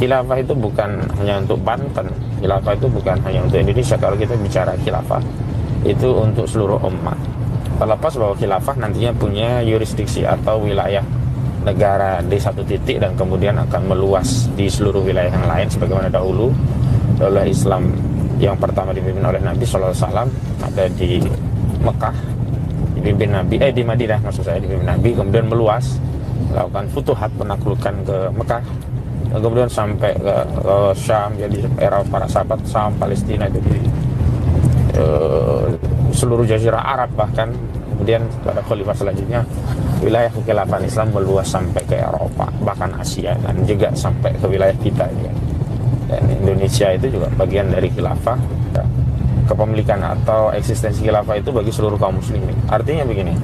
khilafah itu bukan hanya untuk Banten, khilafah itu bukan hanya untuk Indonesia. Kalau kita bicara khilafah itu untuk seluruh umat. Terlepas bahwa khilafah nantinya punya yurisdiksi atau wilayah negara di satu titik dan kemudian akan meluas di seluruh wilayah yang lain, sebagaimana dahulu daulah Islam yang pertama dipimpin oleh Nabi SAW ada di Mekah, dipimpin Nabi, di Madinah maksud saya, dipimpin Nabi, kemudian meluas, melakukan futuhat, penaklukan ke Mekah, dan kemudian sampai ke Syam, jadi era para sahabat, Syam, Palestina, jadi seluruh jazirah Arab, bahkan kemudian pada khalifah selanjutnya wilayah kekhilafan Islam meluas sampai ke Eropa, bahkan Asia, dan juga sampai ke wilayah kita juga. Dan Indonesia itu juga bagian dari khilafah. Kepemilikan atau eksistensi khilafah itu bagi seluruh kaum muslimin. Artinya begini,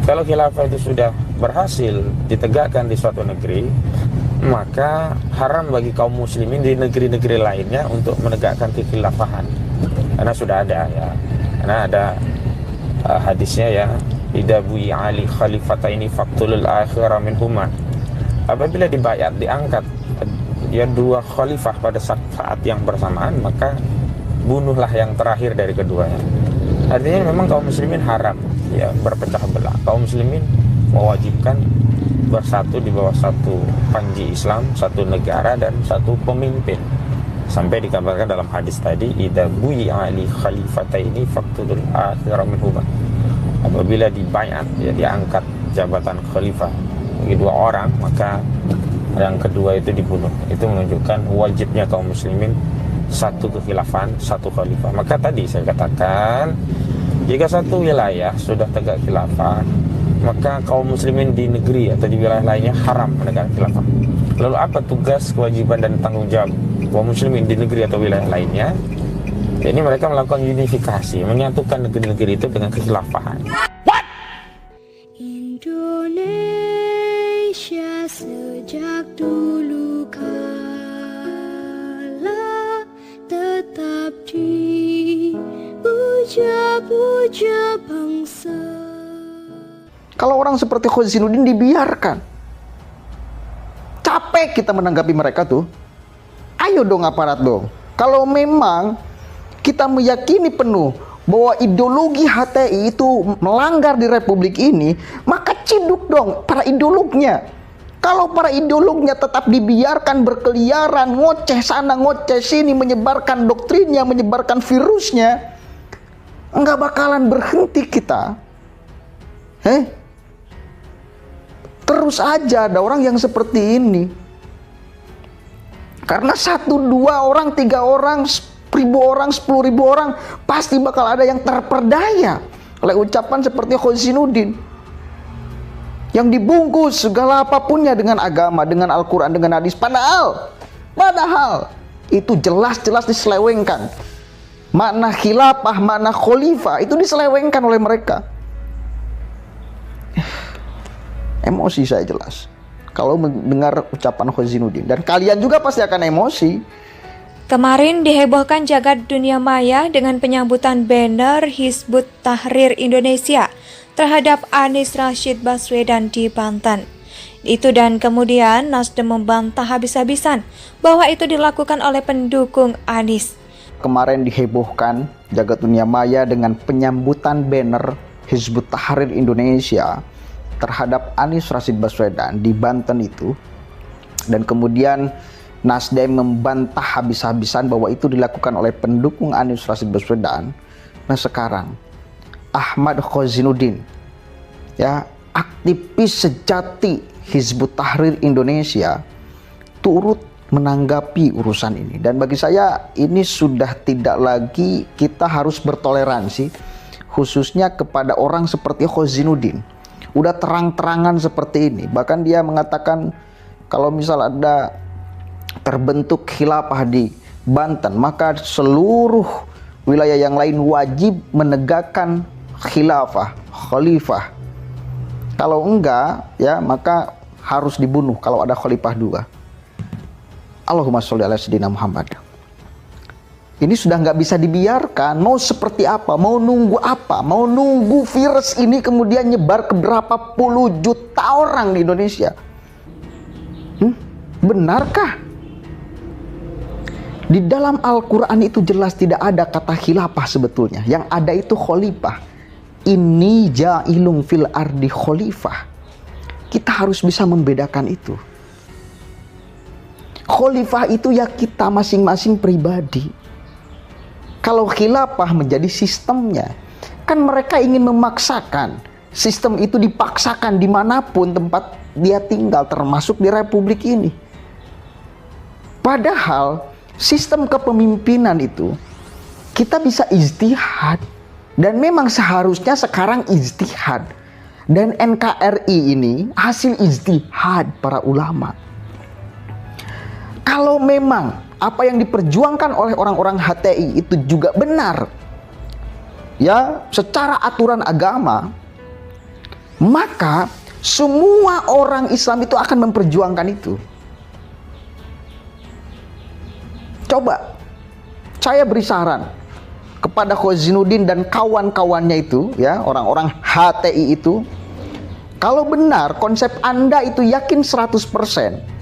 kalau khilafah itu sudah berhasil ditegakkan di suatu negeri, maka haram bagi kaum muslimin di negeri-negeri lainnya untuk menegakkan kekhilafahan. Karena sudah ada ya, karena ada hadisnya ya, idza bu'i ali khalifataini faqtulul akhira minhuma. Apabila dibayat, diangkat ya dua khalifah pada saat yang bersamaan, maka bunuhlah yang terakhir dari keduanya. Artinya memang kaum muslimin haram ya berpecah belah. Kaum muslimin mewajibkan bersatu di bawah satu panji Islam, satu negara dan satu pemimpin. Sampai dikabarkan dalam hadis tadi, idza bu'i'a li khalifataini faqtulul akhira minhuma. Apabila dibayat, ya diangkat jabatan khalifah bagi dua orang, maka yang kedua itu dibunuh. Itu menunjukkan wajibnya kaum muslimin satu kekhilafan, satu khalifah. Maka tadi saya katakan, jika satu wilayah sudah tegak khilafah, maka kaum muslimin di negeri atau di wilayah lainnya haram menegakkan khilafah. Lalu apa tugas, kewajiban dan tanggung jawab kaum muslimin di negeri atau wilayah lainnya? Ini mereka melakukan unifikasi, menyatukan negeri-negeri itu dengan kekhilafahan. Indonesia sejak dulu kala tetap dipuja-puja bangsa. Kalau orang seperti Khosinuddin dibiarkan, capek kita menanggapi mereka tuh. Ayo dong aparat dong. Kalau memang kita meyakini penuh bahwa ideologi HTI itu melanggar di Republik ini, maka ciduk dong para ideolognya. Kalau para ideolognya tetap dibiarkan berkeliaran, ngoceh sana ngoceh sini, menyebarkan doktrinnya, menyebarkan virusnya, nggak bakalan berhenti kita. Terus aja ada orang yang seperti ini. Karena 1, 2 orang, 3 orang, 1000 orang, 10.000 orang pasti bakal ada yang terperdaya oleh ucapan seperti Khosinuddin yang dibungkus segala apapunnya dengan agama, dengan Al-Quran, dengan hadis. Padahal itu jelas-jelas diselewengkan. Makna khilafah, makna khalifah itu diselewengkan oleh mereka. Emosi saya jelas kalau mendengar ucapan Khosinuddin, dan kalian juga pasti akan emosi. Kemarin dihebohkan jagat dunia maya dengan penyambutan banner Hizbut Tahrir Indonesia terhadap Anies Rashid Baswedan di Banten. Itu dan kemudian Nasdem membantah habis-habisan bahwa itu dilakukan oleh pendukung Anies. Kemarin dihebohkan jagat dunia maya dengan penyambutan banner Hizbut Tahrir Indonesia terhadap Anies Rashid Baswedan di Banten itu, dan kemudian Nasdem membantah habis-habisan bahwa itu dilakukan oleh pendukung Anies Rashid Baswedan. Nah sekarang Ahmad Khosinuddin, ya, aktivis sejati Hizbut Tahrir Indonesia, turut menanggapi urusan ini. Dan bagi saya ini sudah tidak lagi kita harus bertoleransi, khususnya kepada orang seperti Khosinuddin. Udah terang-terangan seperti ini. Bahkan dia mengatakan kalau misal ada terbentuk khilafah di Banten, maka seluruh wilayah yang lain wajib menegakkan khilafah, khalifah. Kalau enggak, ya maka harus dibunuh kalau ada khalifah 2. Allahumma sholli ala sayyidina Muhammad. Ini sudah nggak bisa dibiarkan. Mau seperti apa? Mau nunggu apa? Mau nunggu virus ini kemudian nyebar ke berapa puluh juta orang di Indonesia? Benarkah? Di dalam Al-Quran itu jelas tidak ada kata khilafah sebetulnya. Yang ada itu khalifah. Inni ja'ilung fil ardi khalifah. Kita harus bisa membedakan itu. Khalifah itu ya kita masing-masing pribadi. Kalau khilafah menjadi sistemnya, kan mereka ingin memaksakan. Sistem itu dipaksakan dimanapun tempat dia tinggal, termasuk di republik ini. Padahal sistem kepemimpinan itu kita bisa ijtihad, dan memang seharusnya sekarang ijtihad, dan NKRI ini hasil ijtihad para ulama. Kalau memang apa yang diperjuangkan oleh orang-orang HTI itu juga benar, ya, secara aturan agama, maka semua orang Islam itu akan memperjuangkan itu. Coba saya beri saran kepada Khozinuddin dan kawan-kawannya itu, ya, orang-orang HTI itu, kalau benar konsep Anda itu yakin 100%.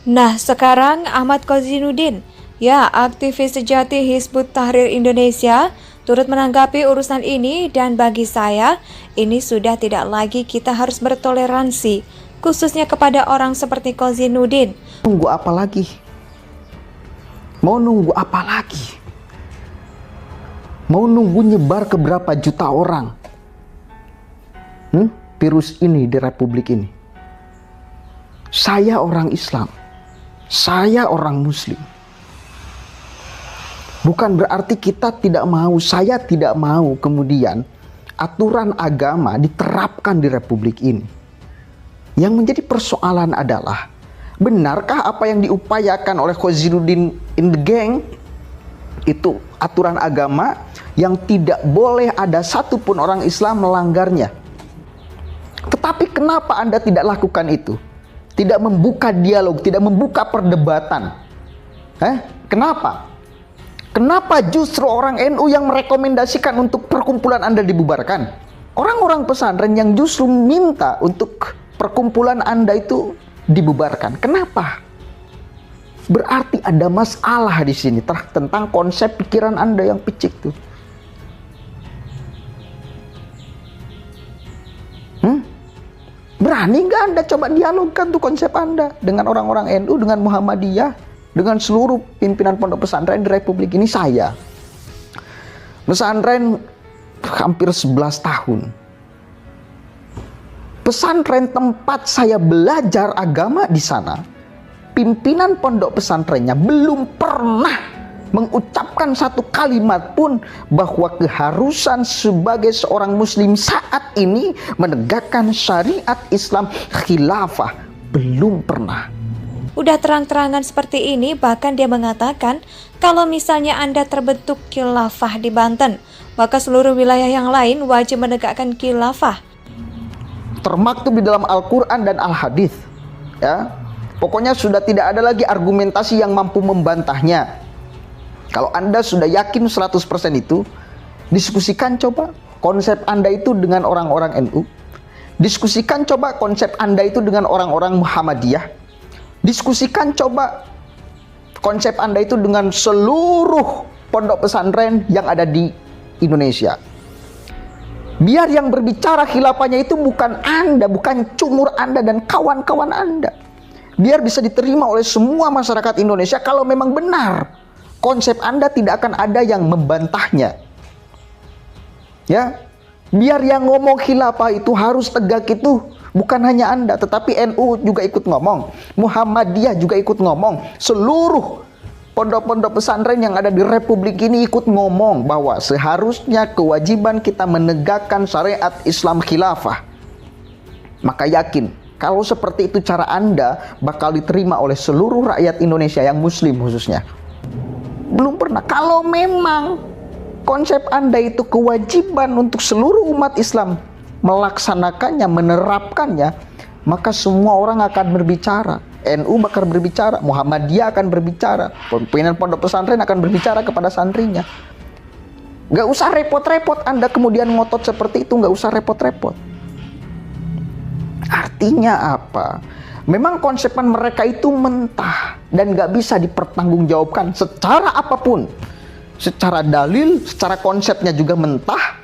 Nah, sekarang Ahmad Khozinuddin, ya, aktivis sejati Hizbut Tahrir Indonesia, turut menanggapi urusan ini, dan bagi saya, ini sudah tidak lagi kita harus bertoleransi, khususnya kepada orang seperti Khozinuddin. Tunggu apa lagi? Mau nunggu apa lagi? Mau nunggu nyebar ke berapa juta orang? Virus ini di republik ini. Saya orang Islam. Saya orang Muslim. Bukan berarti kita tidak mau, saya tidak mau kemudian aturan agama diterapkan di republik ini. Yang menjadi persoalan adalah, benarkah apa yang diupayakan oleh Khozinuddin in the gang itu aturan agama yang tidak boleh ada satupun orang Islam melanggarnya? Tetapi kenapa Anda tidak lakukan itu? Tidak membuka dialog, tidak membuka perdebatan. Kenapa? Kenapa justru orang NU yang merekomendasikan untuk perkumpulan Anda dibubarkan? Orang-orang pesantren yang justru minta untuk perkumpulan Anda itu dibubarkan. Kenapa? Berarti ada masalah di sini tentang konsep pikiran Anda yang picik tuh. Berani nggak Anda coba dialogkan tuh konsep Anda dengan orang-orang NU, dengan Muhammadiyah, dengan seluruh pimpinan pondok pesantren di republik ini? Saya pesantren hampir 11 tahun. Pesantren tempat saya belajar agama di sana, pimpinan pondok pesantrennya belum pernah mengucapkan satu kalimat pun bahwa keharusan sebagai seorang muslim saat ini menegakkan syariat Islam khilafah. Belum pernah. Udah terang-terangan seperti ini, bahkan dia mengatakan kalau misalnya Anda terbentuk khilafah di Banten, maka seluruh wilayah yang lain wajib menegakkan khilafah. Termaktub di dalam Al-Quran dan Al-Hadis, ya. Pokoknya sudah tidak ada lagi argumentasi yang mampu membantahnya. Kalau Anda sudah yakin 100% itu, diskusikan coba konsep Anda itu dengan orang-orang NU. Diskusikan coba konsep Anda itu dengan orang-orang Muhammadiyah. Diskusikan coba konsep Anda itu dengan seluruh pondok pesantren yang ada di Indonesia. Biar yang berbicara khilafahnya itu bukan Anda, bukan cumur Anda dan kawan-kawan Anda. Biar bisa diterima oleh semua masyarakat Indonesia kalau memang benar konsep Anda, tidak akan ada yang membantahnya. Ya, biar yang ngomong khilafah itu harus tegak itu bukan hanya Anda, tetapi NU juga ikut ngomong, Muhammadiyah juga ikut ngomong, seluruh pondok-pondok pesantren yang ada di republik ini ikut ngomong bahwa seharusnya kewajiban kita menegakkan syariat Islam khilafah. Maka yakin kalau seperti itu cara Anda bakal diterima oleh seluruh rakyat Indonesia yang muslim khususnya. Belum pernah. Kalau memang konsep Anda itu kewajiban untuk seluruh umat Islam melaksanakannya, menerapkannya, maka semua orang akan berbicara. NU bakal berbicara, Muhammadiyah akan berbicara, pimpinan pondok pesantren akan berbicara kepada santrinya. Gak usah repot-repot Anda kemudian ngotot seperti itu, gak usah repot-repot. Artinya apa? Memang konsepan mereka itu mentah dan nggak bisa dipertanggungjawabkan secara apapun. Secara dalil, secara konsepnya juga mentah,